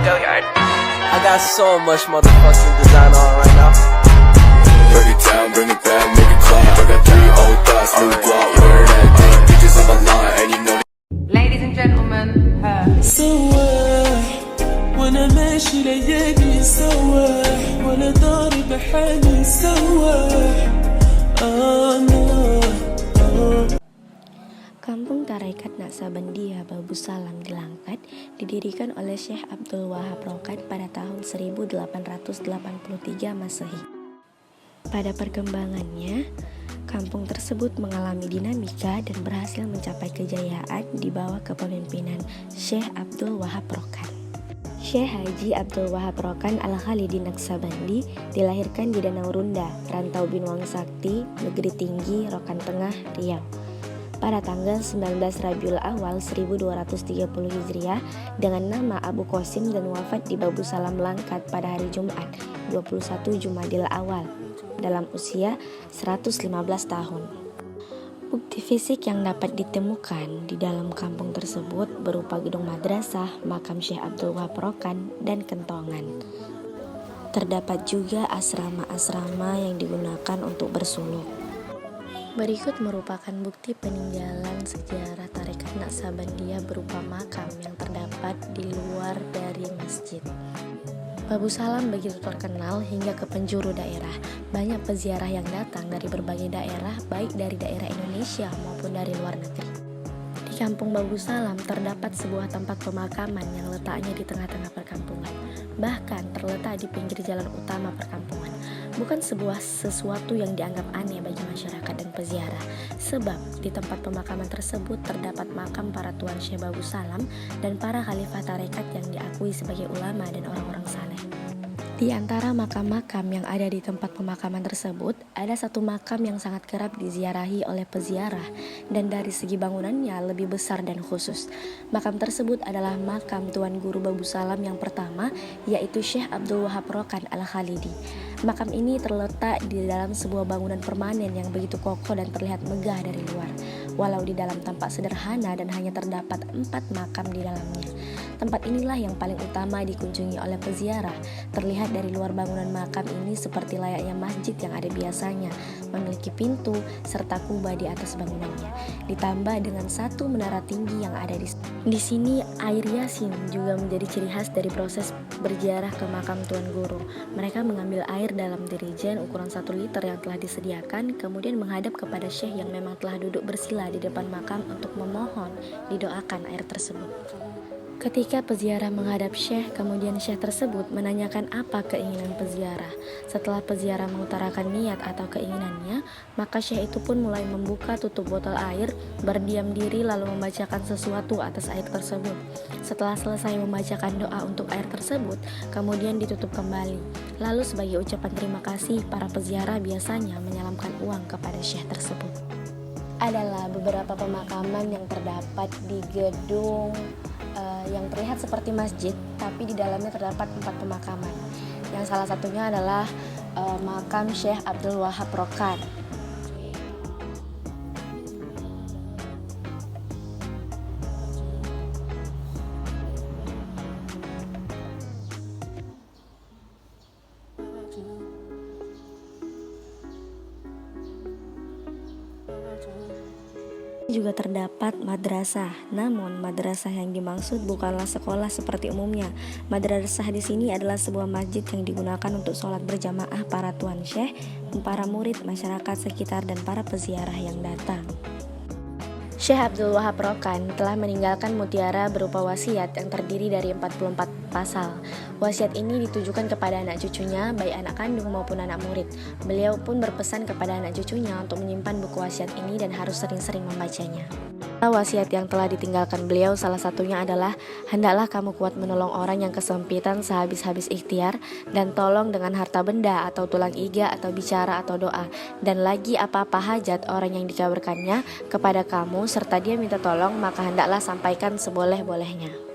I got so much motherfucking design on right now. Bring it down, bring it back, make it clap. I got 3 old thoughts, new block, where that thing. Bitches on my line, and you know. Ladies and gentlemen, her. وانا ماشي ليالي سوا وانا ضارب حالي سوا. Kampung Tarekat Naksabandia Babu Salam di Langkat didirikan oleh Syekh Abdul Wahab Rokan pada tahun 1883 Masehi. Pada perkembangannya, kampung tersebut mengalami dinamika dan berhasil mencapai kejayaan di bawah kepemimpinan Syekh Abdul Wahab Rokan. Syekh Haji Abdul Wahab Rokan Al-Khalidi Naksabandi dilahirkan di Danau Runda, Rantau Binwang Sakti, Negeri Tinggi, Rokan Tengah, Riau, pada tanggal 19 Rabiul Awal 1230 Hijriah dengan nama Abu Qasim dan wafat di Babu Salam Langkat pada hari Jumat 21 Jumadil Awal dalam usia 115 tahun. Bukti fisik yang dapat ditemukan di dalam kampung tersebut berupa gedung madrasah, makam Syekh Abdul Wahab Rokan, dan kentongan. Terdapat juga asrama-asrama yang digunakan untuk bersuluk. Berikut merupakan bukti peninggalan sejarah Tarekat Naksabandia berupa makam yang terdapat di luar dari masjid. Babu Salam begitu terkenal hingga ke penjuru daerah. Banyak peziarah yang datang dari berbagai daerah, baik dari daerah Indonesia maupun dari luar negeri. Di kampung Babu Salam terdapat sebuah tempat pemakaman yang letaknya di tengah-tengah perkampungan, bahkan terletak di pinggir jalan utama perkampungan. Bukan sesuatu yang dianggap aneh bagi masyarakat dan peziarah, sebab di tempat pemakaman tersebut terdapat makam para tuan Syekh Babu Salam dan para khalifah tarekat yang diakui sebagai ulama dan orang-orang saleh. Di antara makam-makam yang ada di tempat pemakaman tersebut, ada satu makam yang sangat kerap diziarahi oleh peziarah dan dari segi bangunannya lebih besar dan khusus. Makam tersebut adalah makam Tuan Guru Babu Salam yang pertama, yaitu Syekh Abdul Wahab Rokan Al-Khalidi. Makam ini terletak di dalam sebuah bangunan permanen yang begitu kokoh dan terlihat megah dari luar. Walau di dalam tampak sederhana dan hanya terdapat 4 makam di dalamnya. Tempat inilah yang paling utama dikunjungi oleh peziarah. Terlihat dari luar bangunan makam ini seperti layaknya masjid yang ada biasanya, memiliki pintu serta kubah di atas bangunannya. Ditambah dengan satu menara tinggi yang ada di sini. Air yasin juga menjadi ciri khas dari proses berziarah ke makam Tuan Guru. Mereka mengambil air dalam dirijen ukuran 1 liter yang telah disediakan, kemudian menghadap kepada syekh yang memang telah duduk bersila di depan makam untuk memohon didoakan air tersebut. Ketika peziarah menghadap syekh, kemudian syekh tersebut menanyakan apa keinginan peziarah. Setelah peziarah mengutarakan niat atau keinginannya, maka syekh itu pun mulai membuka tutup botol air, berdiam diri lalu membacakan sesuatu atas air tersebut. Setelah selesai membacakan doa untuk air tersebut, kemudian ditutup kembali. Lalu sebagai ucapan terima kasih, para peziarah biasanya menyalamkan uang kepada syekh tersebut. Adalah beberapa pemakaman yang terdapat di gedung yang terlihat seperti masjid, tapi di dalamnya terdapat 4 pemakaman. Yang salah satunya adalah makam Syekh Abdul Wahab Rokan. Juga terdapat madrasah, namun madrasah yang dimaksud bukanlah sekolah seperti umumnya. Madrasah di sini adalah sebuah masjid yang digunakan untuk sholat berjamaah para tuan syekh, para murid, masyarakat sekitar, dan para peziarah yang datang. Syekh Abdul Wahab Rokan telah meninggalkan mutiara berupa wasiat yang terdiri dari 44 pasal. Wasiat ini ditujukan kepada anak cucunya, baik anak kandung maupun anak murid. Beliau pun berpesan kepada anak cucunya untuk menyimpan buku wasiat ini dan harus sering-sering membacanya. Wasiat yang telah ditinggalkan beliau salah satunya adalah, hendaklah kamu kuat menolong orang yang kesempitan sehabis-habis ikhtiar, dan tolong dengan harta benda atau tulang iga atau bicara atau doa, dan lagi apa-apa hajat orang yang dikabarkannya kepada kamu serta dia minta tolong, maka hendaklah sampaikan seboleh-bolehnya.